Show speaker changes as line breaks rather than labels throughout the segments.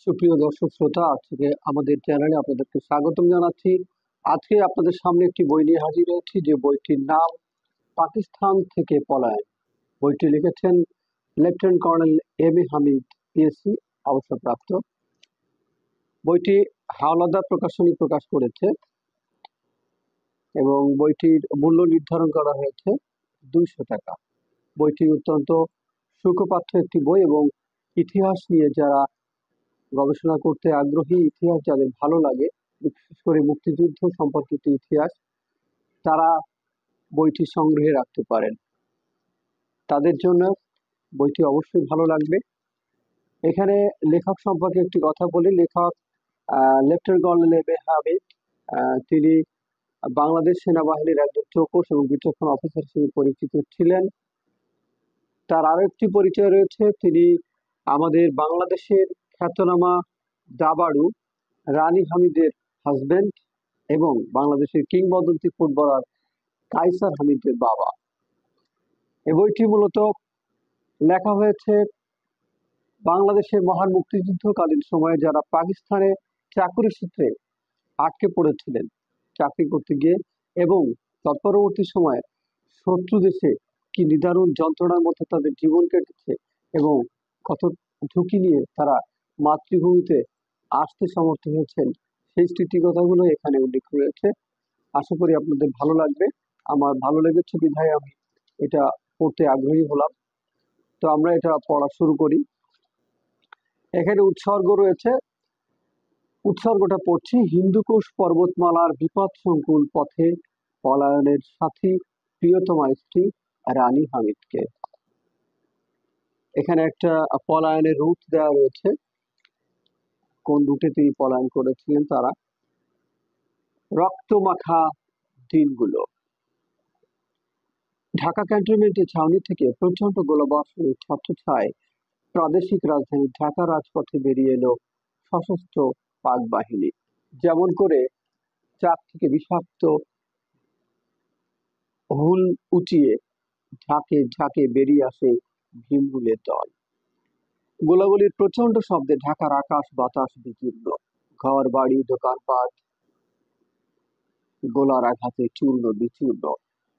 সুপ্রিয় দর্শক শ্রোতা, আজকে আমাদের চ্যানেলে আপনাদেরকে স্বাগতম জানাচ্ছি। আজকে আপনাদের সামনে একটি বই নিয়ে হাজির হয়েছি, যে বইটির নাম পাকিস্তান থেকে পলায়ন। বইটি লিখেছেন lieutenant colonel M A Hamid, PSC অবসরপ্রাপ্ত। বইটি হাওলাদার প্রকাশনী প্রকাশ করেছে এবং বইটির মূল্য নির্ধারণ করা হয়েছে 200 টাকা। বইটি অত্যন্ত সুখপাঠ্য একটি বই এবং ইতিহাস নিয়ে যারা গবেষণা করতে আগ্রহী, ইতিহাস যাদের ভালো লাগে, বিশেষ করে মুক্তিযুদ্ধ সম্পর্কিত ইতিহাস, তারা বইটি সংগ্রহে রাখতে পারেন। তাদের জন্য বইটি অবশ্যই ভালো লাগবে। এখানে লেখক সম্পর্কে একটি কথা বলি। লেখক lieutenant colonel M A Hamid. তিনি বাংলাদেশ সেনাবাহিনীর একজন চৌকস এবং বিচক্ষণ অফিসার হিসেবে পরিচিত ছিলেন। তার আরো একটি পরিচয় রয়েছে, তিনি আমাদের বাংলাদেশের খ্যাতনামা দাবাড়ু রানী হামিদের হাজবেন্ড এবং বাংলাদেশের কিংবদন্তি ফুটবলার কাইসার হামিদের বাবা। এই বইটি মূলত লেখা হয়েছে বাংলাদেশের মহান মুক্তিযুদ্ধকালীন সময়ে যারা পাকিস্তানে চাকরি সূত্রে আটকে পড়েছিলেন চাকরি করতে গিয়ে, এবং তৎপরবর্তী সময়ে শত্রু দেশে কি নিদারুণ যন্ত্রণার মধ্যে তাদের জীবন কেটেছে এবং কত ঝুঁকি নিয়ে তারা মাতৃভূমিতে আসতে সমর্থ হয়েছেন, সেই স্মৃতিকথাগুলো এখানে উল্লেখ রয়েছে। আশা করি আপনাদের ভালো লাগবে। আমার ভালো লেগেছে বিধায় আমি এটা পড়তে আগ্রহী হলাম। তো আমরা এটা পড়া শুরু করি। এখানে উৎসর্গ রয়েছে, উৎসর্গটা পড়ছি। হিন্দুকুশ পর্বতমালার বিপদ সংকুল পথে পলায়নের সাথী প্রিয়তমা স্ত্রী রানী হামিদকে। এখানে একটা পলায়নের রুট দেওয়া রয়েছে, কোন রুটে তিনি পলায়ন করেছিলেন তারা। রক্তমাখা দিনগুলো। ঢাকা ক্যান্টনমেন্টের ছাউনি থেকে প্রচন্ড গোলাবর্ষণের ছত্রছায়ায় প্রাদেশিক রাজধানী ঢাকা রাজপথে বেরিয়ে এলো সশস্ত্র পাক বাহিনী। যেমন করে চাক থেকে বিষাক্ত হুল উঁচিয়ে ঝাঁকে ঝাঁকে বেরিয়ে আসে ভীমরুলের দল। গোলাগুলির প্রচন্ড শব্দে ঢাকার আকাশ বাতাস বিকীর্ণ। ঘর বাড়ি দোকানপাট গোলার আঘাতে চূর্ণ বিচূর্ণ।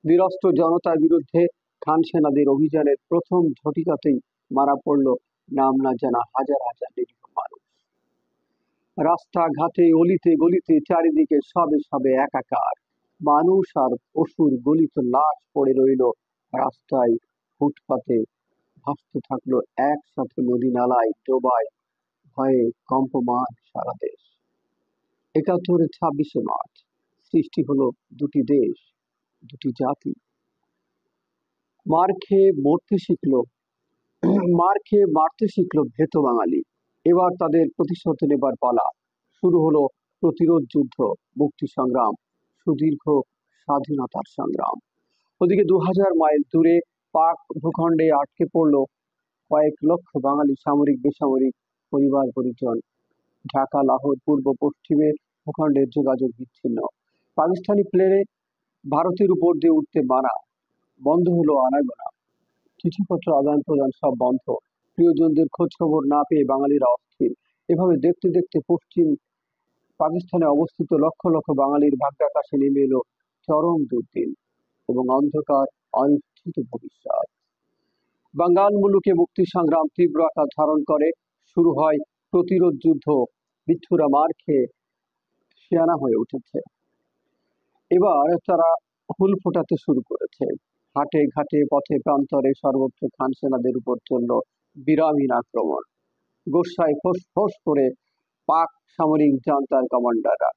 নিরস্ত্র জনতার বিরুদ্ধে খান সেনাদের অভিযানের প্রথম ঝটিকাতেই মারা পড়ল নাম না জানা হাজার হাজার নিরীহ মানুষ। রাস্তাঘাটে অলিতে গলিতে চারিদিকে সবে সবে একাকার। মানুষ আর পশুর গলিত লাশ পড়ে রইল রাস্তায়, ফুটপাতে ভাসতে থাকলো একসাথে নদী নালায় ডোবায়, ভয়ে কম্পমান সারা দেশ। ৭১-এর ২৬শে মার্চ সৃষ্টি হলো দুটি দেশ, দুটি জাতি। মার খেয়ে মারতে শিখলো ভেত বাঙালি। এবার তাদের প্রতিশোধ নেবার পালা। শুরু হলো প্রতিরোধ যুদ্ধ, মুক্তি সংগ্রাম, সুদীর্ঘ স্বাধীনতার সংগ্রাম। ওদিকে ২০০০ মাইল দূরে পাক ভূখণ্ডে আটকে পড়লো কয়েক লক্ষ বাঙালি সামরিক বেসামরিক পরিবার পরিজন। ঢাকা লাহোর পূর্ব পশ্চিমে ভূখণ্ডের যোগাযোগ বিচ্ছিন্ন। পাকিস্তানি প্লেনে ভারতের উপর দিয়ে উঠতে মানা, বন্ধ হলো আনাগোনা। চিঠিপত্র আদান প্রদান সব বন্ধ। প্রিয়জনদের খোঁজ খবর না পেয়ে বাঙালিরা অস্থির। এভাবে দেখতে দেখতে পশ্চিম পাকিস্তানে অবস্থিত লক্ষ লক্ষ বাঙালির ভাগ্যাকাশে নেমে এলো চরম দুর্দিন এবং অন্ধকার অনিশ্চিত ভবিষ্যৎ। বাঙ্গাল মুলুকে মুক্তি সংগ্রাম তীব্র আকার ধারণ করে। শুরু হয় প্রতিরোধ যুদ্ধ। বিচ্ছুরা মার খেয়ে শিয়ানা হয়ে উঠেছে। এবার তারা হুল ফোটাতে শুরু করেছে। হাটে ঘাটে পথে প্রান্তরে সর্বত্র খান সেনাদের উপর চলল বিরামহীন আক্রমণ। গোসায় ফোঁস ফোঁস করে পাক সামরিক জান্তার কমান্ডাররা।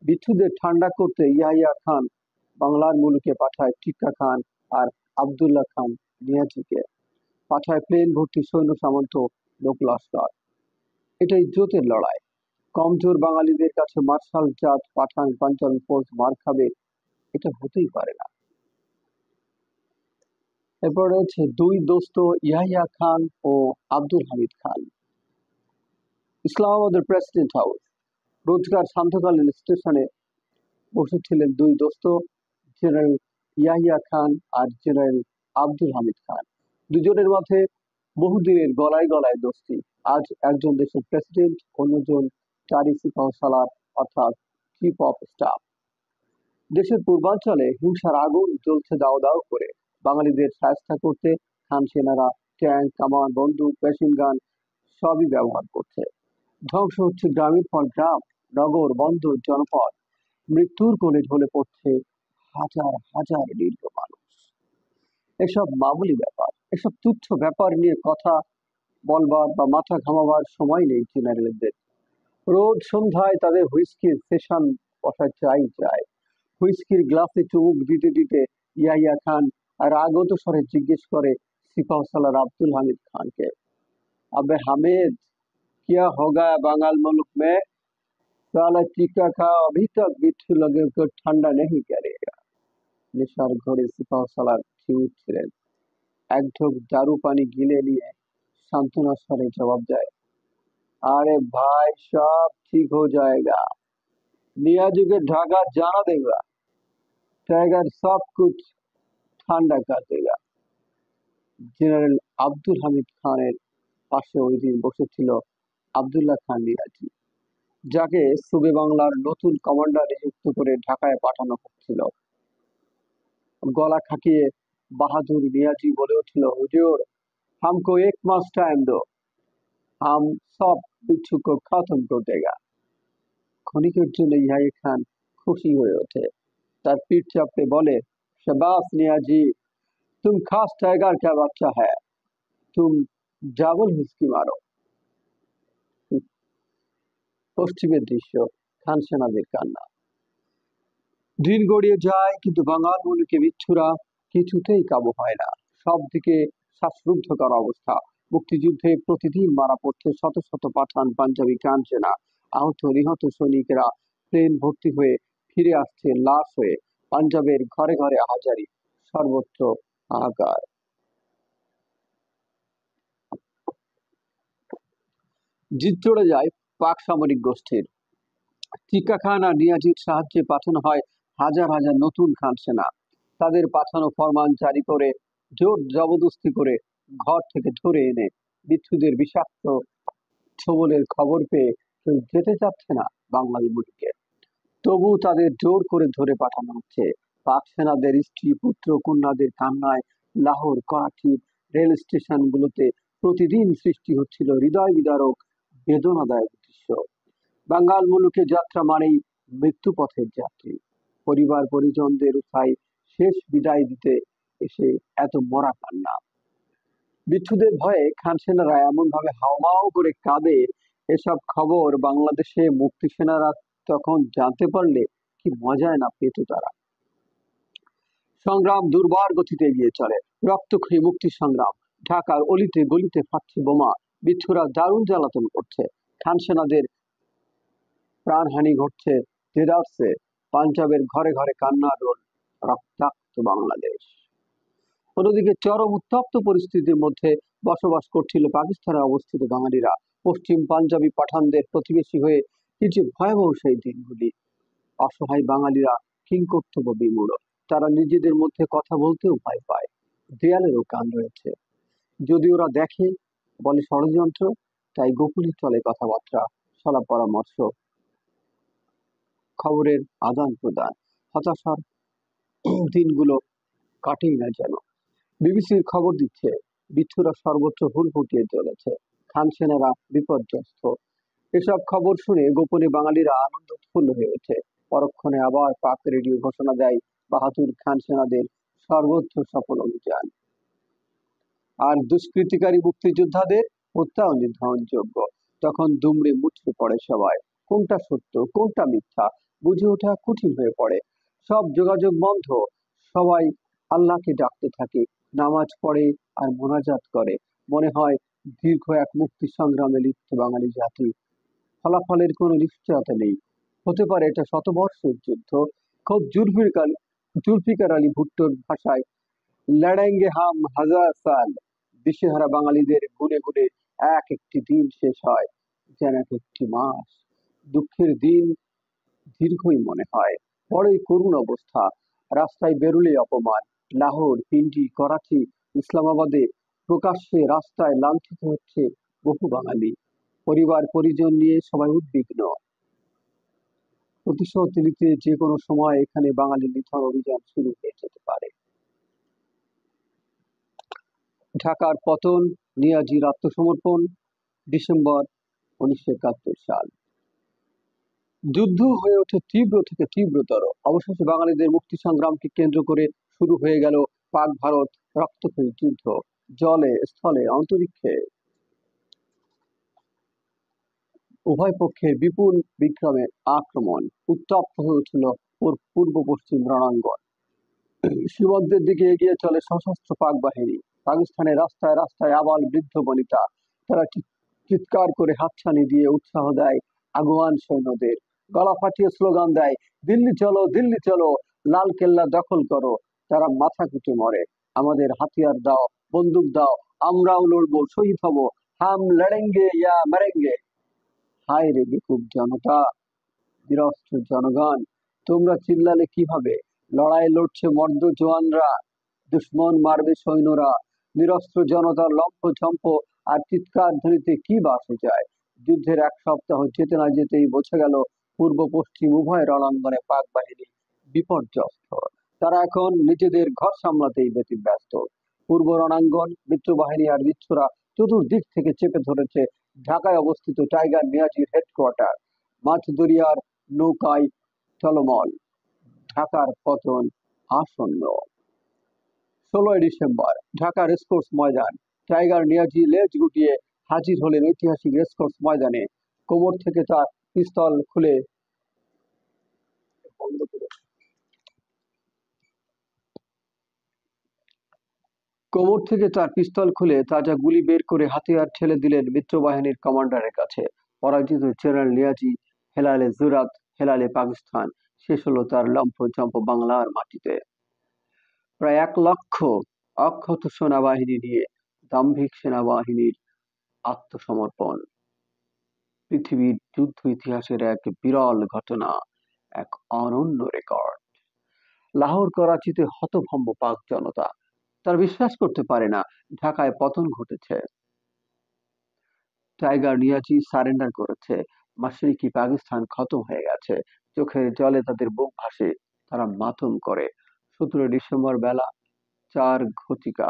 বিচ্ছুদের ঠান্ডা করতে ইয়াহিয়া খান বাংলার মুলুকে পাঠায় টিক্কা খান আর আবদুল্লাহ খান নিয়াজিকে। পাঠায় প্লেন ভর্তি সৈন্য সামন্ত লোক লস্কর। এটা ইজ্জতের লড়াই। কমজোর বাঙালিদের কাছে মার্শাল জাত পাঠান পাঞ্জাবি ফোর্স মার খাবে, এটা হতেই পারে না। এরপর রয়েছে দুই দোস্ত ইয়াহিয়া খান ও আব্দুল হামিদ খান। ইসলামাবাদের প্রেসিডেন্ট হাউস রোজগার সান্ধ্যকালীন স্টেশনে বসেছিলেন দুই দোস্ত, জেনারেল ইয়াহিয়া খান আর জেনারেল আব্দুল হামিদ খান। দুজনের মাঝে বহুদিনের গলায় গলায় দোস্তি। আজ একজন দেশের প্রেসিডেন্ট, অন্যজন তারই সিপাহসালার অর্থাৎ চিফ অফ স্টাফ। দেশের পূর্বাঞ্চলে হিংসার আগুন জ্বলছে দাও দাও করে। বাঙালিদের শায়েস্তা করতে খান সেনারা ট্যাঙ্ক, কামান, বন্দুক, মেশিন গান সবই ব্যবহার করছে। ধ্বংস হচ্ছে গ্রামের পর গ্রাম, নগর, বন্দর, জনপদ। মৃত্যুর কোলে ঢলে পড়ছে হাজার হাজার নিরীহ মানুষ। এসব মামুলি ব্যাপার, এসব তুচ্ছ ব্যাপার নিয়ে কথা বলবার বা মাথা ঘামাবার সময় নেই জেনারেলদের। রোজ সন্ধ্যায় তাদের হুইস্কির সেশন বসা চাই। হুইস্কির গ্লাসে চুমুক দিতে দিতে ইয়াহিয়া খান রাগত স্বরে জিজ্ঞেস করে সিপাহসালার আব্দুল হামিদ খানকে, আবে হামিদ, क्या हो गया बंगाल मुल्क में? साला चीका खा अभी तक बिच्छू लगे को ठंडा नहीं करेगा। নেশার ঘরে সিপাহসালার ঢেউ ছিলেন। এক ঢোক দারু পানি গিলে নিয়ে সান্ত্বনার স্বরে জবাব দেয়, अरे भाई सब ठीक हो जाएगा, नियाजी के ढाका जाना देगा, टाइगर सब कुछ ঠান্ডা कर देगा। জেনারেল আব্দুল হামিদ খানের পাশে ওই দিন বসেছিল আব্দুল্লাহ খান নিয়াজি, যাকে সুবে বাংলার নতুন কমান্ডার নিযুক্ত করে ঢাকায় পাঠানো হচ্ছিল। গলা খাটিয়ে বাহাদুর নিয়াজি বলে উঠল, হুজুর, हमको 1 मास टाइम दो, हम सब बिच्छू को खत्म कर देगा। ক্ষণিকের জন্য ইয়াহিয়া খান খুশি হয়ে ওঠে। তার পিঠ চাপড়ে বলে, शाबाश नियाजी, तुम खास टाइगर का बच्चा है, तुम ডাবল হুইস্কি মারো। পশ্চিমের দৃশ্য, খান সেনাদের কান্না। দিন গড়িয়ে যায়, কিন্তু বাঙাল মুলুকে বিচ্ছুরা কিছুতেই কাবু হয় না। সব দিকে শ্বাসরুদ্ধকর অবস্থা। মুক্তিযুদ্ধে প্রতিদিন মারা পড়ছে শত শত পাঠান, পাঞ্জাবি, খান সেনা। আহত নিহত সৈনিকেরা প্লেন ভর্তি হয়ে ফিরে আসছে লাশ হয়ে। পাঞ্জাবের ঘরে ঘরে আহাজারি, সর্বত্র হাহাকার। জিদ চড়ে যায় পাক সামরিক গোষ্ঠীর। চিকা খান আর নিয়াজির সাহায্যে পাঠানো হয় হাজার হাজার নতুন খান সেনা। তাদের পাঠানো ফরমান জারি করে জোর জবরদস্তি করে ঘর থেকে ধরে এনে বিচ্ছুদের বিষাক্ত ছোবলের খবর পেয়ে কেউ যেতে চাচ্ছে না বাঙালি মুলুকে। তবু তাদের জোর করে ধরে পাঠানো হচ্ছে। পাক সেনাদের স্ত্রী, পুত্র, কন্যাদের কান্নায় লাহোর, করাচি রেল স্টেশনগুলোতে প্রতিদিন সৃষ্টি হচ্ছিল হৃদয় বিদারক বেদনাদায়ক দৃশ্য। বাঙাল মুলুকে যাত্রা মানেই মৃত্যু পথের যাত্রী। পরিবার পরিজনদের উঠাই শেষ বিদায় দিতে এসে এত মরা কান্না। বিচ্ছুদের ভয়ে খান সেনারা এমন ভাবে হাউমাউ করে কাঁদে, এসব খবর বাংলাদেশে মুক্তি সেনারা তখন জানতে পারলে কি মজায় না পেত তারা। সংগ্রাম দুর্বার গতিতে এগিয়ে চলে, রক্তক্ষয়ী মুক্তি সংগ্রাম। ঢাকার অলিতে গলিতে ফাটছে বোমা, বিচ্ছুরা দারুণ জ্বালাতন করছে। খান সেনাদের প্রাণহানি ঘটছে দেদারসে। পাঞ্জাবের ঘরে ঘরে কান্নার রোল, রক্তাক্ত বাংলাদেশ। অন্যদিকে চরম উত্তপ্ত পরিস্থিতির মধ্যে বসবাস করছিল পাকিস্তানে অবস্থিত বাঙালিরা। পশ্চিম পাঞ্জাবি পাঠানদের প্রতিবেশী হয়ে কি যে ভয়াবহ সেই দিনগুলি। অসহায় বাঙালিরা কিংকর্তব্য বিমূঢ়। তারা নিজেদের মধ্যে কথা বলতেও ভয় পায়। দেয়ালেরও কান রয়েছে। যদি ওরা দেখে, বলে ষড়যন্ত্র, তাই গোপনে চলে কথাবার্তা, সলা পরামর্শ, খবরের আদান প্রদান। হতাশার দিনগুলো কাটেই না যেন। বিবিসির খবর দিচ্ছে, বিচ্ছুরা সর্বত্র হুল ফুটিয়ে চলেছে, খান সেনারা বিপর্যস্ত। এসব খবর শুনে গোপনে বাঙালিরা আনন্দ উৎফুল্ল হয়ে ওঠে। পরক্ষণে আবার পাক রেডিও ঘোষণা দেয় বাহাদুর খান সেনাদের সর্বত্র সফল অভিযান। আর দুষ্কৃতিকারী মুক্তিযোদ্ধাদের হত্যাও নির্ধারণযোগ্য। তখন দুমড়ে মুচড়ে পড়ে সবাই। কোনটা সত্য, কোনটা মিথ্যা বুঝে ওঠা কঠিন হয়ে পড়ে। সব যোগাযোগ বন্ধ। সবাই আল্লাহকে ডাকতে থাকে, নামাজ পড়ে আর মোনাজাত করে। মনে হয় দীর্ঘ এক মুক্তি সংগ্রামে লিপ্ত বাঙালি জাতি। ফলাফলের কোনো নিশ্চয়তা নেই। হতে পারে এটা শতবর্ষের যুদ্ধ। খুব জুলফিকার আলী ভুট্টোর ভাষায়, লড়েঙ্গে হাম হাজার সাল। দিশেহারা বাঙালিদের গুনে গুনে এক একটি দিন শেষ হয় যেন এক একটি মাস। দুঃখের দিন দীর্ঘই মনে হয়। বড়ই করুণ অবস্থা। রাস্তায় বেরুলে অপমান। লাহোর, পিন্ডি, করাচি, ইসলামাবাদে প্রকাশ্যে রাস্তায় লাঞ্ছিত হচ্ছে বহু বাঙালি। পরিবার পরিজন নিয়ে সবাই উদ্বিগ্ন। প্রতিশোধ নিতে যে কোনো সময় এখানে বাঙালি নিধন অভিযান শুরু হয়ে যেতে পারে। ঢাকার পতন, নিয়াজির আত্মসমর্পণ, ডিসেম্বর 1971 সাল। যুদ্ধ হয়ে ওঠে তীব্র থেকে তীব্রতর। অবশেষে বাঙালিদের মুক্তি সংগ্রামকে কেন্দ্র করে শুরু হয়ে গেল পাক ভারত রক্তক্ষয়ী যুদ্ধ। জলে, স্থলে, অন্তরিক্ষে উভয় পক্ষের বিপুল বিক্রমের আক্রমণ। উত্তপ্ত হয়ে উঠল পূর্ব পশ্চিম রণাঙ্গন। সীমান্তের দিকে এগিয়ে চলে সশস্ত্র পাক বাহিনী। পাকিস্তানের রাস্তায় রাস্তায় আবাল বৃদ্ধ বনিতা, তারা চিৎকার করে হাতছানি দিয়ে উৎসাহ দেয় আগুয়ান সৈন্যদের। গলা ফাটিয়ে স্লোগান দেয়, দিল্লি চলো, দিল্লি চলো, লাল কেল্লা দখল করো। তারা মাথা কুটে মরে। আমাদের হাতিয়ার দাও, বন্দুক দাও, আমরাও লড়বো, শহীদ হব, হাম লড়েঙ্গে ইয়া মরেঙ্গে। হায় রে বিক্ষুব্ধ জনতা, নিরস্ত্র জনগণ, তোমরা চিল্লালে কিভাবে? লড়াই লড়ছে মর্দ জওয়ানরা, দুশ্মন মারবে সৈন্যরা। নিরস্ত্র জনতার লম্ফঝম্প আর চিৎকার ধ্বনিতে কি বা আসে যায়? যুদ্ধের এক সপ্তাহ যেতে না যেতেই বোঝা গেল পূর্ব পশ্চিম উভয় রণাঙ্গনে পাক বাহিনী বিপর্যস্ত। তারা এখন নিজেদের ঘর সামলাতেই ব্যস্ত। পূর্ব রণাঙ্গন মিত্রবাহিনী আর বিচ্ছুরা চতুর্দিক থেকে চেপে ধরেছে ঢাকায় অবস্থিত টাইগার নিয়াজির হেডকোয়ার্টার। মাঝদরিয়ার নৌকায় টলমল। ঢাকার পতন আসন্ন। 16 ডিসেম্বর ঢাকা রেসকোর্স ময়দান। টাইগার নিয়াজি লেজ গুটিয়ে হাজির হলেন ঐতিহাসিক রেসকোর্স ময়দানে। কোমর থেকে তার পিস্তল খুলে তাজা গুলি বের করে হাতিয়ার ঠেলে দিলেন মিত্রবাহিনীর কমান্ডারের কাছে। পরাজিত জেনারেল নিয়াজি হেলালে জুরাত, হেলালে পাকিস্তান। শেষ হলো তার লম্ফঝম্প বাংলার মাটিতে। প্রায় 1 লক্ষ অক্ষত সেনাবাহিনী নিয়ে দাম্ভিক সেনাবাহিনীর আত্মসমর্পণ। পৃথিবীর যুদ্ধ ইতিহাসের এক বিরল ঘটনা, এক অনন্য রেকর্ড। লাহোর করাচিতে হতভম্ব পাক জনতা, তারা বিশ্বাস করতে পারে না ঢাকায় পতন ঘটেছে। টাইগার নিয়াজি সারেন্ডার করেছে। মাশরিকি পাকিস্তান খতম হয়ে গেছে। চোখের জলে তাদের বুক ভাসে, তারা মাতম করে। 17 ডিসেম্বর বেলা 4 ঘটিকা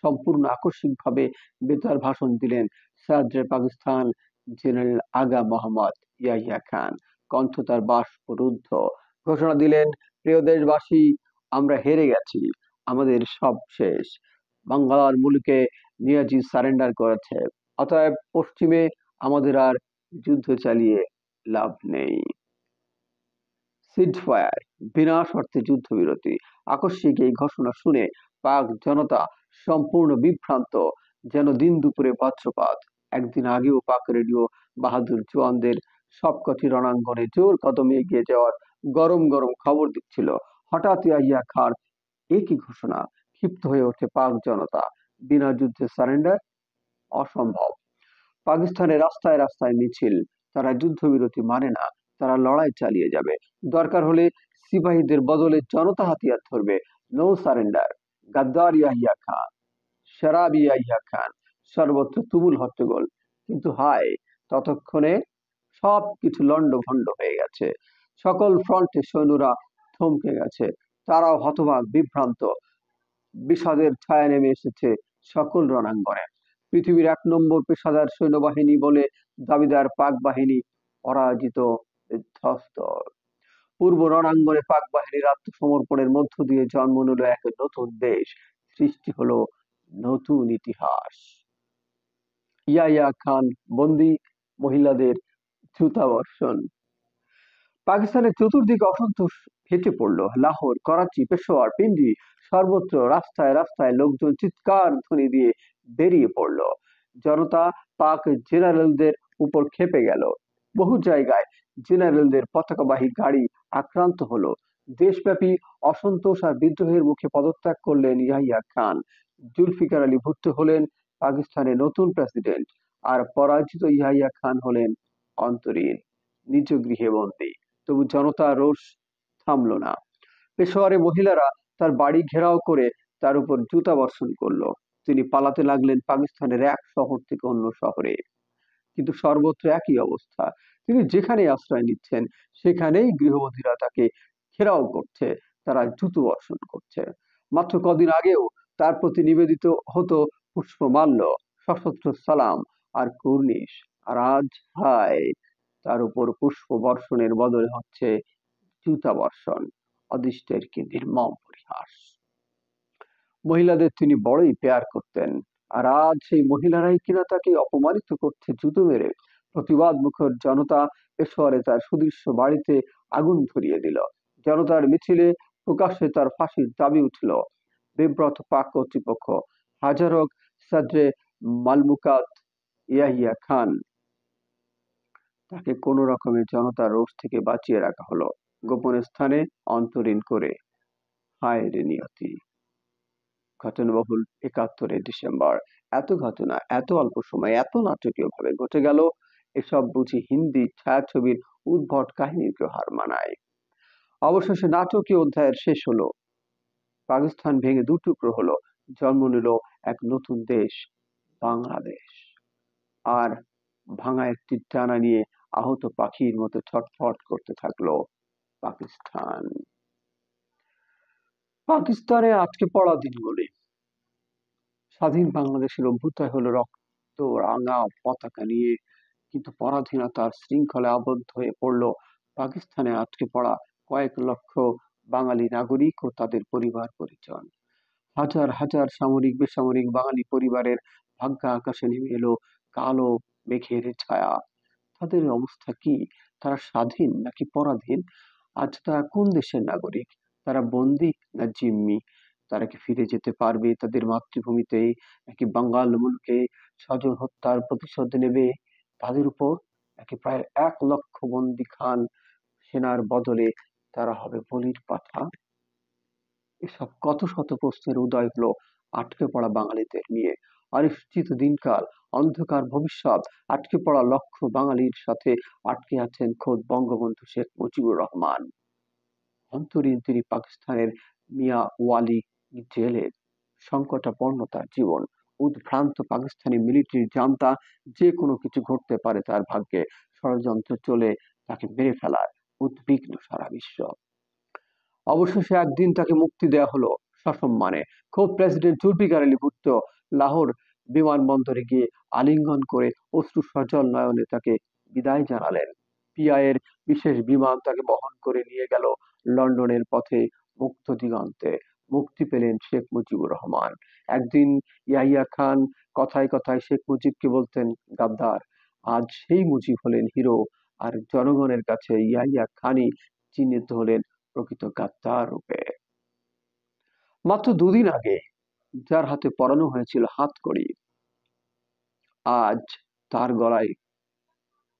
সম্পূর্ণ আকস্মিকভাবে বেতার ভাষণ দিলেন সাদ্রে পাকিস্তান জেনারেল আগা মোহাম্মদ ইয়াহিয়া খান। কণ্ঠ তার বাষ্পরুদ্ধ। ঘোষণা দিলেন, প্রিয় দেশবাসী, আমরা হেরে গেছি, আমাদের সব শেষ। বাংলার মুলুকে নিয়াজি সারেন্ডার করেছে, অতএব পশ্চিমে আমাদের আর যুদ্ধ চালিয়ে লাভ নেই। সিজফায়ার, বিনা শর্তে যুদ্ধবিরতি। আকস্মিক এই ঘোষণা শুনে পাক জনতা সম্পূর্ণ বিভ্রান্ত, যেন দিন দুপুরে বজ্রপাত। একদিন আগেও পাক রেডিও বাহাদুর জওয়ানদের সবকটি রণাঙ্গনে জোর কদমে এগিয়ে যাওয়ার গরম গরম খবর দিচ্ছিল। হঠাৎ ইয়াহিয়া খান একই ঘোষণা। ক্ষিপ্ত হয়ে ওঠে পাক জনতা। বিনা যুদ্ধে সারেন্ডার অসম্ভব। পাকিস্তানের রাস্তায় রাস্তায় মিছিল। তারা যুদ্ধবিরতি মানে না, তারা লড়াই চালিয়ে যাবে। দরকার হলে সিপাহীদের বদলে জনতা হাতিয়ার ধরবে। No surrender. গাদ্দার ইয়াহিয়া খান, শরাবি ইয়াহিয়া খান। সর্বত্র তুমুল হট্টগোল। কিন্তু হায়, ততক্ষণে সবকিছু লন্ডভন্ড হয়ে গেছে। সকল ফ্রন্টে সৈন্যরা থমকে গেছে। তারাও হতবাক, বিভ্রান্ত। বিষাদের ছায়া নেমে এসেছে সকল রণাঙ্গনে। পৃথিবীর 1 নম্বর পেশাদার সৈন্যবাহিনী বলে দাবিদার পাক বাহিনী পরাজিত, বিধ্বস্ত। পূর্ব রণাঙ্গনে পাক বাহিনীর আত্মসমর্পণের মধ্য দিয়ে জন্ম নিল এক নতুন দেশ, সৃষ্টি হলো নতুন ইতিহাস। ইয়াহিয়া খান বন্দী, মহিলাদের জুতাবর্ষণ। পাকিস্তানের চতুর্দিকে অসন্তোষ ফেটে পড়ল। লাহোর, করাচি, পেশোয়ার, পিন্ডি, সর্বত্র রাস্তায় রাস্তায় লোকজন চিৎকার ধ্বনি দিয়ে বেরিয়ে পড়ল। জনতা পাক জেনারেলদের উপর খেপে গেল। বহু জায়গায় জেনারেলদের পতাকাবাহী গাড়ি আক্রান্ত হলো। দেশব্যাপী অসন্তোষ আর বিদ্রোহের মুখে পদত্যাগ করলেন ইয়াহিয়া খান। জুলফিকার আলী ভুট্টো হলেন পাকিস্তানের নতুন প্রেসিডেন্ট, আর পরাজিত ইয়াহিয়া খান হলেন অন্তরীণ, নিজ গৃহে বন্দী। তবু জনতার রোষ থামল না। পেশোয়ারে মহিলারা তার বাড়ি ঘেরাও করে তার উপর জুতা বর্ষণ করলো। তিনি পালাতে লাগলেন পাকিস্তানের এক শহর থেকে অন্য শহরে। কিন্তু সর্বত্র একই অবস্থা। তিনি যেখানে আশ্রয় নিচ্ছেন সেখানেই গৃহবধূরা তাকে ঘেরাও করছে, তারা জুতো বর্ষণ করছে। মাত্র কদিন আগেও তার প্রতি নিবেদিত হতো পুষ্পমাল্য, সশস্ত্র সালাম আর কুর্নিশ। আর আজ হায়, তার উপর পুষ্প বর্ষণের বদলে হচ্ছে জুতা বর্ষণ। অদৃষ্টের কি নির্মম পরিহাস। মহিলাদের তিনি বড়ই পেয়ার করতেন, আর আজ সেই মহিলারাই কিনা তাকে অপমানিত করছে জুতো মেরে। প্রতিবাদ মুখর জনতা পেশোয়ারে তার সুদৃশ্য বাড়িতে আগুন ধরিয়ে দিল। জনতার মিছিলে প্রকাশ্যে তার ফাঁসির দাবি উঠল। বিব্রত পাক কর্তৃপক্ষ হাজার হোক সাদরে মালমুকাত ইয়াহিয়া খান, তাকে কোনো রকমে জনতার রোষ থেকে বাঁচিয়ে রাখা হলো গোপন স্থানে অন্তরীণ করে। হায় রে নিয়তি। ঘটনাবহুল ৭১ ডিসেম্বর। এত ঘটনা এত অল্প সময়ে এত নাটকীয় ভাবে ঘটে গেল, এসব বুঝি হিন্দি ছায়াছবির উদ্ভট কাহিনীকেও হার মানায়। অবশেষে নাটকীয় অধ্যায়ের শেষ হলো। পাকিস্তান ভেঙে দুটুকরো হলো, জন্ম নিল এক নতুন দেশ, বাংলাদেশ। আর ভাঙা একটি ডানা নিয়ে আহত পাখির মতো ছটফট করতে থাকলো পাকিস্তান। পাকিস্তানে আটকে পড়া দিনগুলি। স্বাধীন বাংলাদেশের অভ্যুদয় হলো রক্ত রাঙা পতাকা নিয়ে, কিন্তু পরাধীনতার শৃঙ্খলে আবদ্ধ হয়ে পড়ল পাকিস্তানে আটকে পড়া কয়েক লক্ষ বাঙালি নাগরিক ও তাদের পরিবার পরিজন। হাজার হাজার সামরিক বেসামরিক বাঙালি পরিবারের ভাগ্যা আকাশে নেমে এলো কালো মেঘের ছায়া। তাদের অবস্থা কি? তারা স্বাধীন নাকি পরাধীন? আজ তারা কোন দেশের নাগরিক? তারা বন্দী না জিম্মি? তারা কি ফিরে যেতে পারবে তাদের মাতৃভূমিতে, নাকি বাঙ্গাল মুলুকে স্বজন হত্যার প্রতিশোধ নেবে তাদের উপর? নাকি প্রায় ১ লক্ষ বন্দী খান সেনার বদলে তারা হবে বলির পাঠা? এসব কত শত প্রশ্নের উদয় হলো আটকে পড়া বাঙালিদের নিয়ে। অনিশ্চিত দিনকাল, অন্ধকার ভবিষ্যৎ, আটকে পড়া লক্ষ বাঙালির সাথে আটকে আছেন খোদ বঙ্গবন্ধু শেখ মুজিবুর রহমান। অন্তরীণ তিনি পাকিস্তানের মিয়া ওয়ালি জেলে। সংকটাপন্ন তার জীবন। উদ্ভ্রান্ত পাকিস্তানি মিলিটারি জানতা যে কোনো কিছু ঘটতে পারে তার ভাগ্যে। ষড়যন্ত্র চলে তাকে মেরে ফেলার, উদ্বিগ্ন সারা বিশ্ব। অবশেষে একদিন তাকে মুক্তি দেয়া হলো সসম্মানে। খোদ প্রেসিডেন্ট জুলফিকার আলী ভুট্টো লাহোর বিমানবন্দরে গিয়ে আলিঙ্গন করে অশ্রু সজল নয়নে তাকে বিদায় জানালেন। পিআইয়ের বিশেষ বিমান তাকে বহন করে নিয়ে গেল লন্ডনের পথে মুক্ত দিগন্তে। মুক্তি পেলেন শেখ মুজিবুর রহমান। একদিন ইয়াহিয়া খান কথায় কথায় শেখ মুজিবকে বলতেন গাদ্দার। আজ সেই মুজিব হলেন হিরো, আর জনগণের কাছে ইয়াহিয়া খানই চিহ্নিত হলেন প্রকৃত গাদ্দার রূপে। মাত্র দুদিন আগে যার হাতে পরানো হয়েছিল হাতকড়ি, আজ তার গলায়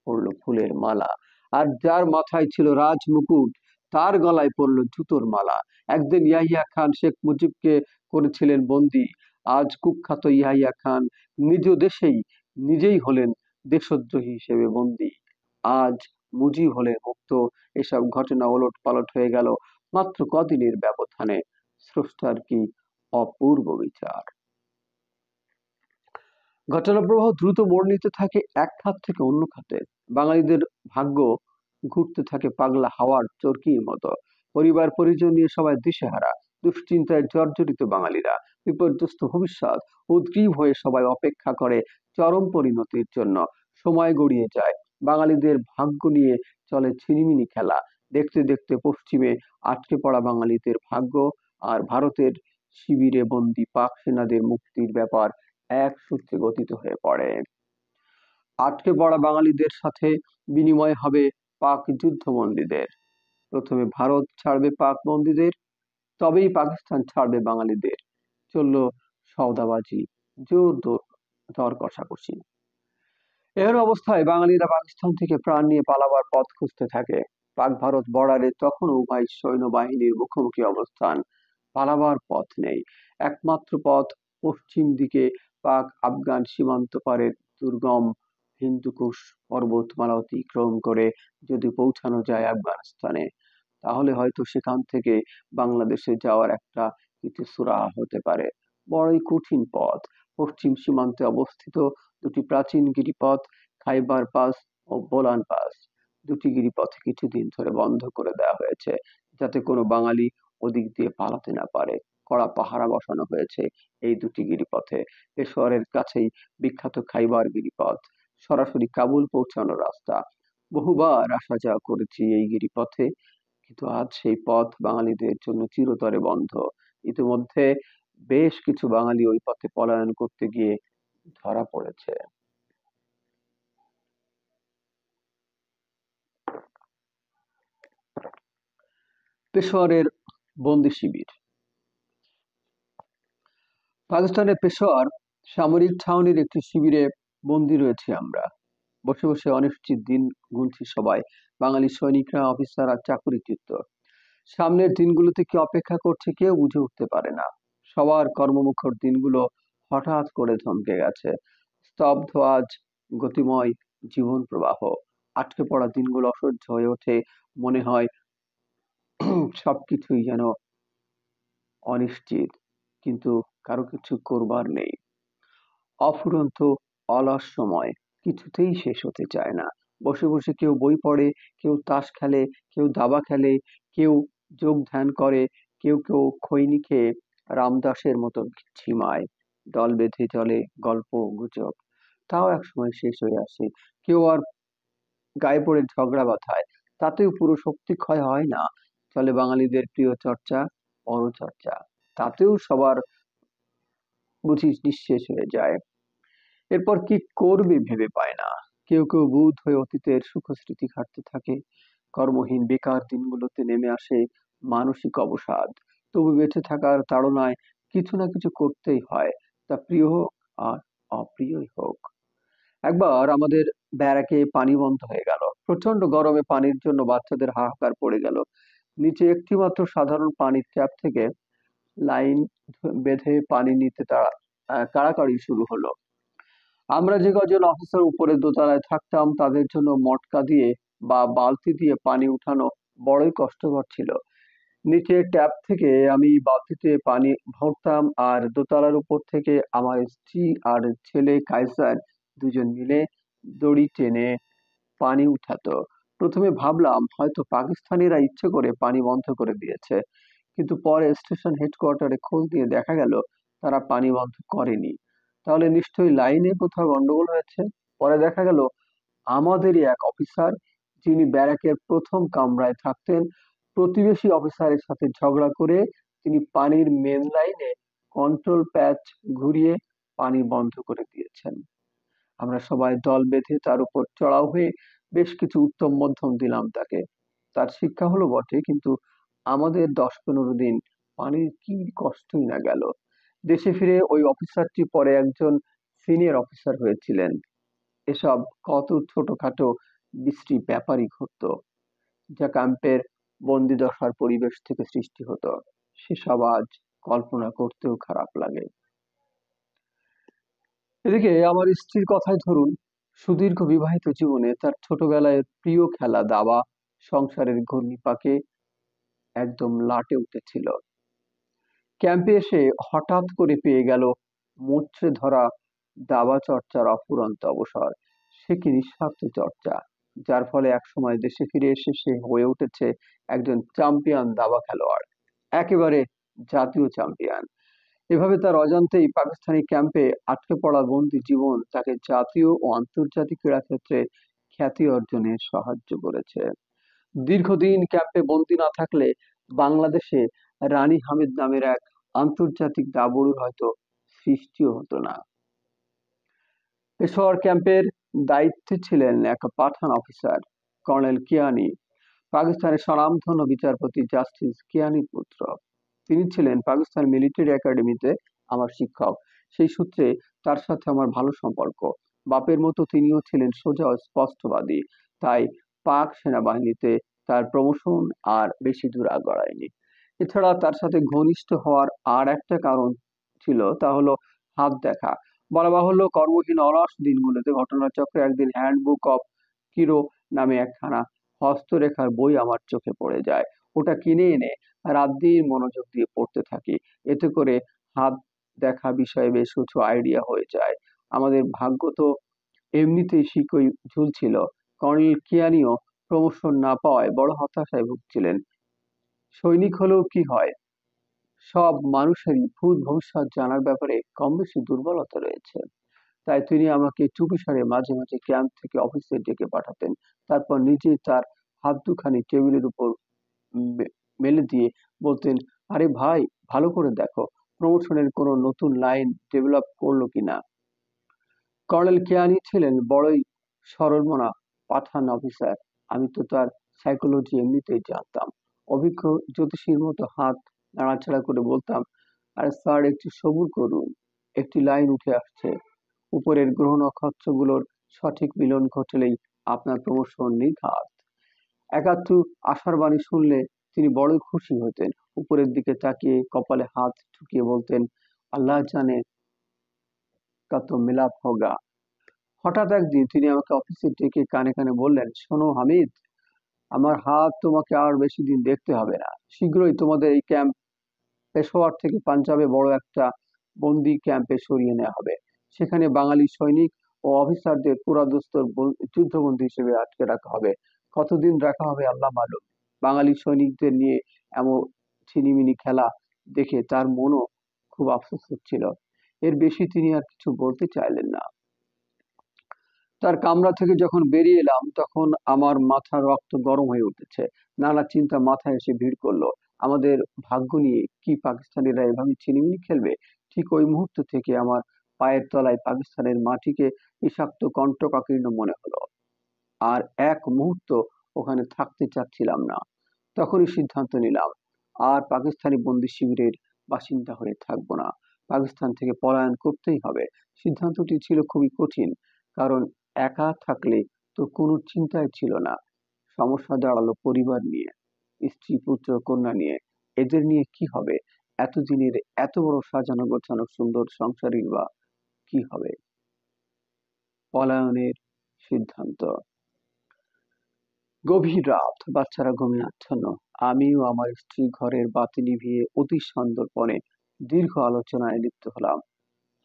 পড়লো ফুলের মালা। আর যার মাথায় ছিল রাজ মুকুট, তার গলায় পড়লো জুতোর মালা। একদিন ইয়াহিয়া খান শেখ মুজিবকে করেছিলেন বন্দী, আজ কুখ্যাত ইয়াহিয়া খান নিজ দেশেই নিজেই হলেন দেশদ্রোহী হিসেবে বন্দী। আজ মুজিব হলেন মুক্ত। এসব ঘটনা ওলট পালট হয়ে গেল মাত্র কদিনের ব্যবধানে। স্রষ্টার কি অপূর্ব বিচার! ঘটনাপ্রবাহ দ্রুত মোড় নিতে থাকে এক খাত থেকে অন্য খাতে। বাঙালিদের ভাগ্য ঘুরতে থাকে পাগলা হাওয়ার চরকির মতো। পরিবার পরিজন নিয়ে সবাই দিশেহারা, দুশ্চিন্তায় জর্জরিত বাঙালিরা। বিপর্যস্ত ভবিষ্যৎ, উদ্গ্রীব হয়ে সবাই অপেক্ষা করে চরম পরিণতির জন্য। সময় গড়িয়ে যায়, বাঙালিদের ভাগ্য নিয়ে চলে ছিনিমিনি খেলা। দেখতে দেখতে পশ্চিমে আটকে পড়া বাঙালিদের ভাগ্য আর ভারতের শিবিরে বন্দী পাক সেনাদের মুক্তির ব্যাপার এক সূত্রে গঠিত হয়ে পড়ে। আটকে পড়া বাঙালিদের সাথে বিনিময় হবে পাক যুদ্ধবন্দীদের। প্রথমে ভারত ছাড়বে পাক বন্দীদের, তবেই পাকিস্তান ছাড়বে বাঙালিদের। চলল সওদাবাজি, জোর দর কষাকষি। এর অবস্থায় বাঙালিরা পাকিস্তান থেকে প্রাণ নিয়ে পালাবার পথ খুঁজতে থাকে। পাক ভারত বর্ডারে তখন উভয় সৈন্যবাহিনীর মুখোমুখি অবস্থান। পালাবার পথ নেই। একমাত্র পথ পশ্চিম দিকে পাক আফগান সীমান্ত পারের দুর্গম হিন্দুকুশ পর্বতমালা অতিক্রম করে যদি পৌঁছানো যায় আফগানিস্তানে, তাহলে হয়তো সেখান থেকে বাংলাদেশে যাওয়ার একটা কিছু সুরাহা হতে পারে। বড়ই কঠিন পথ। পশ্চিম সীমান্তে অবস্থিত দুটি প্রাচীন গিরিপথ খাইবার পাস ও বোলান পাস, দুটি গিরিপথ কিছুদিন ধরে বন্ধ করে দেওয়া হয়েছে যাতে কোনো বাঙালি ওদিক দিয়ে পালাতে না পারে। কড়া পাহারা বসানো হয়েছে এই দুটি গিরিপথে। পেশোয়ারের কাছেই বিখ্যাত খাইবার গিরিপথ, সরাসরি কাবুল পৌঁছানোর রাস্তা। বহুবার আসা যাওয়া করেছি এই গিরিপথে, কিন্তু আজ সেই পথ বাঙালিদের জন্য চিরতরে বন্ধ। ইতিমধ্যে বেশ কিছু বাঙালি ওই পথে পলায়ন করতে গিয়ে ধরা পড়েছে। পেশোয়ারের বন্দি শিবির। পাকিস্তানের পেশোয়ার সামরিক ছাউনির একটি শিবিরে বন্দী রয়েছি আমরা। বসে বসে অনিশ্চিত দিন গুনছি সবাই, বাঙালি সৈনিকরা, অফিসার আর চাকুরিচ্যুত। সামনের দিনগুলোতে কি অপেক্ষা করছে কেউ বুঝে উঠতে পারে না। সবার কর্মমুখর দিনগুলো হঠাৎ করে থমকে গেছে। স্তব্ধ আজ গতিময় জীবন প্রবাহ। আটকে পড়া দিনগুলো অসহ্য হয়ে ওঠে, মনে হয় সবকিছুই যেন অনিশ্চিত, কিন্তু কারো কিছু করবার নেই। অফুরন্ত অলস সময় কিছুতেই শেষ হতে চায় না। বসে বসে কেউ বই পড়ে, কেউ তাস খেলে, কেউ দাবা খেলে, কেউ যোগ ধ্যান করে, কেউ কেউ খৈনি খেয়ে রামদাসের মতো ঝিমায়। দল বেঁধে চলে গল্প গুজব, তাও একসময় শেষ হয়ে আসে। কেউ আর গায়ে পড়ে ঝগড়া বাঁধায়, তাতেও পুরো শক্তি ক্ষয় হয় না। চলে বাঙালিদের প্রিয় চর্চা, পরচর্চা, তাতেও সবার বুঝি নিঃশেষ হয়ে যায়। এরপর কি করবে ভেবে পায় না। কেউ কেউ বুঁদ হয়ে অতীতের সুখস্মৃতি ঘাঁটতে থাকে। কর্মহীন বেকার দিনগুলোতে নেমে আসে মানসিক অবসাদ। তবু বেঁচে থাকার তাড়নায় কিছু না কিছু করতেই হয়, তা প্রিয় হোক আর অপ্রিয়ই হোক। একবার আমাদের ব্যারাকে পানি বন্ধ হয়ে গেল। প্রচন্ড গরমে পানির জন্য বাচ্চাদের হাহাকার পড়ে গেল। নিচে একটিমাত্র সাধারণ পানির ট্যাপ থেকে লাইন বেঁধে পানি নিতে তারা কাড়াকাড়ি শুরু হলো। আমরা যে কজন অফিসার উপরের দোতলায় থাকতাম তাদের জন্য মটকা দিয়ে বা বালতি দিয়ে পানি উঠানো বড়ই কষ্টকর ছিল। নিচে ট্যাপ থেকে আমি বালতিতে পানি ভরতাম আর দোতলার উপর থেকে আমার স্ত্রী আর ছেলে কায়সার দুজন মিলে দড়ি টেনে পানি উঠাতো। প্রথমে ভাবলাম হয়তো পাকিস্তানিরা ইচ্ছে করে পানি বন্ধ করে দিয়েছে, কিন্তু পরে স্টেশন হেডকোয়ার্টারে খোঁজ দিয়ে দেখা গেল তারা পানি বন্ধ করেনি। তাহলে নিশ্চয়ই লাইনে কোথাও গন্ডগোল হয়েছে। পরে দেখা গেল আমাদেরই এক অফিসার, যিনি ব্যারাকের প্রথম কামরায় থাকতেন, প্রতিবেশী অফিসারের সাথে ঝগড়া করে তিনি পানির মেন লাইনে কন্ট্রোল প্যাচ ঘুরিয়ে পানি বন্ধ করে দিয়েছেন। আমরা সবাই দল বেঁধে তার উপর চড়াও হয়ে বেশ কিছু উত্তম মধ্যম দিলাম তাকে। তার শিক্ষা হলো বটে, কিন্তু আমাদের 10-15 দিন পানির কি কষ্টই না গেল। দেশে ফিরে ওই অফিসারটি পরে একজন সিনিয়র অফিসার হয়েছিলেন। এসব কত ছোটখাটো বিশ্রী ব্যাপারই ঘটতো, যা ক্যাম্পের বন্দিদশার পরিবেশ থেকে সৃষ্টি হতো, সেসব আজ কল্পনা করতেও খারাপ লাগে। এদিকে আমার স্ত্রীর কথাই ধরুন, সুদীর্ঘ বিবাহিত জীবনে তার ছোটবেলায় প্রিয় খেলা দাবা সংসারের ঘূর্ণিপাকে একদম লাটে উঠেছিল। ক্যাম্পে এসে হঠাৎ করে পেয়ে গেল মূর্ছে ধরা দাবা চর্চার অফুরন্ত অবসর। সে কি নিঃস্বার্থ চর্চা, যার ফলে একসময় দেশে ফিরে এসে সে হয়ে উঠেছে একজন চ্যাম্পিয়ন দাবা খেলোয়াড়, একেবারে জাতীয় চ্যাম্পিয়ন। এভাবে তার অজান্তেই পাকিস্তানি ক্যাম্পে আটকে পড়া বন্দি জীবন তাকে জাতীয় ও আন্তর্জাতিক ক্রীড়াক্ষেত্রে খ্যাতি অর্জনে সাহায্য করেছে। দীর্ঘদিন ক্যাম্পে বন্দী না থাকলে বাংলাদেশে রানী হামিদ নামের এক আন্তর্জাতিক দাবড়ুর হয়তো সৃষ্টিও হতো না। পেশোয়ার ক্যাম্পের দায়িত্বে ছিলেন এক পাঠান অফিসার, কর্নেল কিয়ানি, পাকিস্তানের স্বনামধন্য বিচারপতি জাস্টিস কিয়ানির পুত্র। তিনি ছিলেন পাকিস্তান মিলিটারি একাডেমিতে আমার শিক্ষক। সেই সূত্রে তার সাথে আমার ভালো সম্পর্ক। বাপের মতো তিনিও ছিলেন সোজা ও স্পষ্টবাদী, তাই পাক সেনাবাহিনীতে তার প্রমোশন আর বেশি দূর গড়ায়নি। এছাড়া তার সাথে ঘনিষ্ঠ হওয়ার আর একটা কারণ ছিল, তা হলো হাত দেখা। বলা বাহুল্য, কর্মহীন অলস দিনগুলোতে ঘটনাচক্রে একদিন হ্যান্ডবুক অফ কিরো নামে একখানা হস্তরেখার বই আমার চোখে পড়ে যায়। ওটা কিনে এনে রাত দিন মনোযোগ দিয়ে পড়তে থাকি। এতে করে হাত দেখা বিষয়ে বেশ কিছু আইডিয়া হয়ে যায়। আমাদের ভাগ্য তো এমনিতেই শিকই ঝুলছিল। কর্নেল কিয়ানিও প্রমোশন না পাওয়ায় বড় হতাশায় ভুগছিলেন। সৈনিক হলেও কি হয়, সব মানুষেরই ভূত ভবিষ্যৎ জানার ব্যাপারে কম বেশি দুর্বলতা রয়েছে। তাই তিনি আমাকে চুপিসারে মাঝে মাঝে ক্যাম্প থেকে অফিসে ডেকে পাঠাতেন। তারপর নিজে তার হাত দুখানি টেবিলের উপর মেলে দিয়ে বলতেন, আরে ভাই, ভালো করে দেখো প্রমোশনের কোনো নতুন লাইন ডেভেলপ করলো কিনা। কর্নেল কেয়ানি ছিলেন বড়ই সরলমনা পাঠান অফিসার। আমি তো তার সাইকোলজি এমনিতেই জানতাম। অভিজ্ঞ জ্যোতিষীর মতো হাত নাড়াচাড়া করে বলতাম, আরে স্যার, একটু সবুর করুন, একটি লাইন উঠে আসছে। উপরের গ্রহ নক্ষত্রগুলোর সঠিক মিলন ঘটলেই আপনার প্রমোশন নির্ঘাত। একাত্তু আশার বাণী শুনলে তিনি বড়ই খুশি হতেন। উপরের দিকে তাকিয়ে কপালে হাত ঠুকিয়ে বলতেন, আল্লাহ জানে কত মিলাপ হোগা। হঠাৎ একদিন তিনি আমাকে অফিসে ডেকে কানে কানে বললেন, শোনো হামিদ, আমার হাত তোমাকে আর বেশি দিন দেখতে হবে না। শীঘ্রই তোমাদের এই ক্যাম্প পেশোয়ার থেকে পাঞ্জাবে বড় একটা বন্দি ক্যাম্পে সরিয়ে নেওয়া হবে। সেখানে বাঙালি সৈনিক ও অফিসারদের পুরাদস্তুর যুদ্ধবন্দী হিসেবে আটকে রাখা হবে। কতদিন রাখা হবে আল্লাহ মালুম। বাঙালি সৈনিকদের নিয়ে এমন ছিনিমিনি খেলা দেখে তার মনও খুব আফসোস হচ্ছিল। এর বেশি তিনি আর কিছু বলতে চাইলেন না। তার কামরা থেকে যখন বেরিয়ে এলাম তখন আমার মাথার রক্ত গরম হয়ে উঠেছে। নানা চিন্তা মাথায় এসে ভিড় করলো। আমাদের ভাগ্য নিয়ে কি পাকিস্তানিরা এভাবে ছিনিমিনি খেলবে? ঠিক ওই মুহূর্ত থেকে আমার পায়ের তলায় পাকিস্তানের মাটিকে বিষাক্ত কণ্টকাকীর্ণ মনে হলো। আর এক মুহূর্ত ওখানে থাকতে চাচ্ছিলাম না। তখনই সিদ্ধান্ত নিলাম, আর পাকিস্তানি বন্দি শিবিরের বাসিন্দা হয়ে থাকবো না। পাকিস্তান থেকে পলায়ন করতেই হবে। সিদ্ধান্তটি ছিল খুবই কঠিন, কারণ একা থাকলে তো কোনো চিন্তাই ছিল না। সমস্যা দাঁড়ালো পরিবার নিয়ে, স্ত্রী পুত্র কন্যা নিয়ে। এদের নিয়ে কি হবে? এতদিনের এত বড় সাজানো গোছানো সুন্দর সংসারই বা কি হবে? পলায়নের সিদ্ধান্ত। গভীর রাত, বাচ্চারা ঘুমে আচ্ছন্ন। আমি ও আমার স্ত্রী ঘরের বাতি নিভিয়ে অতি সন্তর্পণে দীর্ঘ আলোচনায় লিপ্ত হলাম।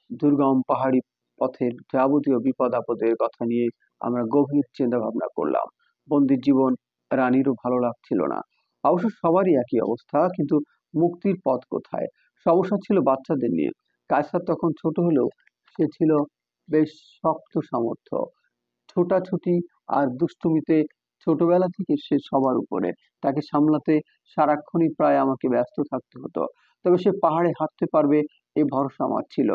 দুর্গম পাহাড়ি পথের যাবতীয় বিপদ আপদের কথা নিয়ে আমরা গভীর চিন্তা ভাবনা করলাম। বন্দির জীবন রানীরও ভালো লাগছিল না। অবশ্য সবারই একই অবস্থা, কিন্তু মুক্তির পথ কোথায়? সমস্যা ছিল বাচ্চাদের নিয়ে। কায়সার তখন ছোট হলেও সে ছিল বেশ শক্ত সামর্থ্য। ছোটাছুটি আর দুষ্টুমিতে ছোটবেলা থেকে সে সবার উপরে। তাকে সামলাতে সারাক্ষণই প্রায় আমাকে ব্যস্ত থাকতে হতো। তবে সে পাহাড়ে হাঁটতে পারবে এই ভরসা আমার ছিল।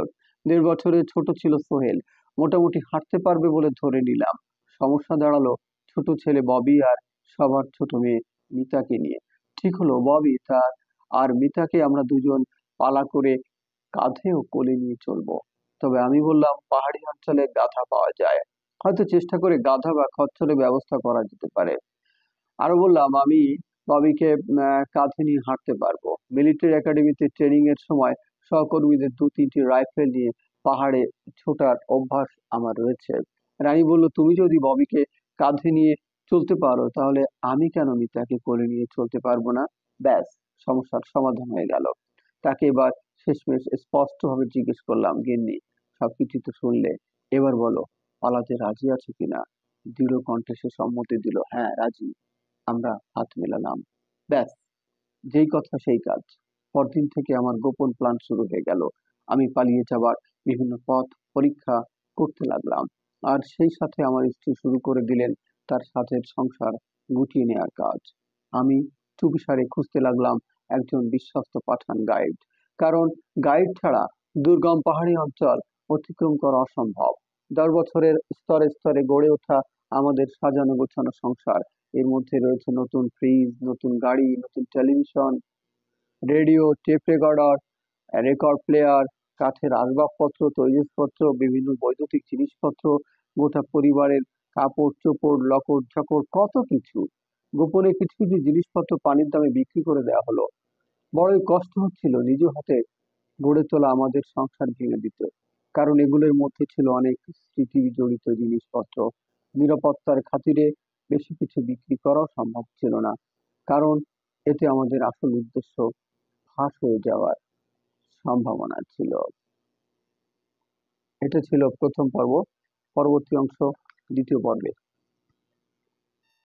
১.৫ বছরের ছোট ছিল সোহেল। মোটামুটি হাঁটতে পারবে বলে ধরে নিলাম। সমস্যা দাঁড়ালো ছোট ছেলে ববি আর সবার ছোট মেয়ে মিতাকে নিয়ে। ঠিক হলো ববি তার আর মিতাকে আমরা দুজন পালা করে কাঁধে ও কোলে নিয়ে চলবো। তবে আমি বললাম, পাহাড়ি অঞ্চলে গাধা পাওয়া যায়, হয়তো চেষ্টা করে গাধা বা খচ্চরের ব্যবস্থা করা যেতে পারে। আরো বললাম, আমি ববিকে কাঁধে নিয়ে হাঁটতে পারবো। মিলিটারি একাডেমিতে ট্রেনিং এর সময় সহকর্মীদের ২-৩টি রাইফেল নিয়ে পাহাড়ে ছোটার অভ্যাস আমার রয়েছে। রানী বলল, তুমি যদি ববিকে কাঁধে নিয়ে চলতে পারো তাহলে আমি কেন মিতাকে কোলে নিয়ে চলতে পারবো না? ব্যাস, সমস্যার সমাধান হয়ে গেল। তাকে এবার শেষমেশ স্পষ্টভাবে জিজ্ঞেস করলাম, গিন্নি, সবকিছু তো শুনলে, এবার বলো পালাতে রাজি আছো কিনা? দৃঢ় কণ্ঠে সে সম্মতি দিল, হ্যাঁ রাজি। আমরা হাত মেলালাম। ব্যাস, যেই কথা সেই কাজ। পরদিন থেকে আমার গোপন প্ল্যান শুরু হয়ে গেল। আমি পালিয়ে যাবার বিভিন্ন পথ পরীক্ষা করতে লাগলাম। আর সেই সাথে আমার স্ত্রী শুরু করে দিলেন তার সাথের সংসার গুটিয়ে নেওয়ার কাজ। আমি চুপিসারে খুঁজতে লাগলাম একজন বিশ্বস্ত পাঠান গাইড। কারণ গাইড ছাড়া দুর্গম পাহাড়ি অঞ্চল অতিক্রম করা অসম্ভব। ১০ বছরের স্তরে স্তরে গড়ে ওঠা আমাদের সাজানো গোছানো সংসার, এর মধ্যে রয়েছে নতুন ফ্রিজ, নতুন গাড়ি, নতুন television, radio, tape recorder, record player, কাঠের আসবাবপত্র, তৈজসপত্র, বিভিন্ন বৈদ্যুতিক জিনিসপত্র, গোটা পরিবারের কাপড় চোপড়, লকড় ঝকড়, কত কিছু। গোপনে কিছু কিছু জিনিসপত্র পানির দামে বিক্রি করে দেওয়া হলো। বড়ই কষ্ট হচ্ছিল নিজ হাতে গড়ে তোলা আমাদের সংসার ভেঙে দিতে। কারণ এগুলোর মধ্যে ছিল অনেক স্মৃতি জড়িত জিনিসপত্র। নিরাপত্তার খাতিরে বেশি কিছু বিক্রি করাও সম্ভব ছিল না, কারণ এতে আমাদের আসল উদ্দেশ্য ফাঁস হয়ে যাওয়ার সম্ভাবনা ছিল। এটা ছিল প্রথম পর্ব। পরবর্তী অংশ দ্বিতীয় পর্বে।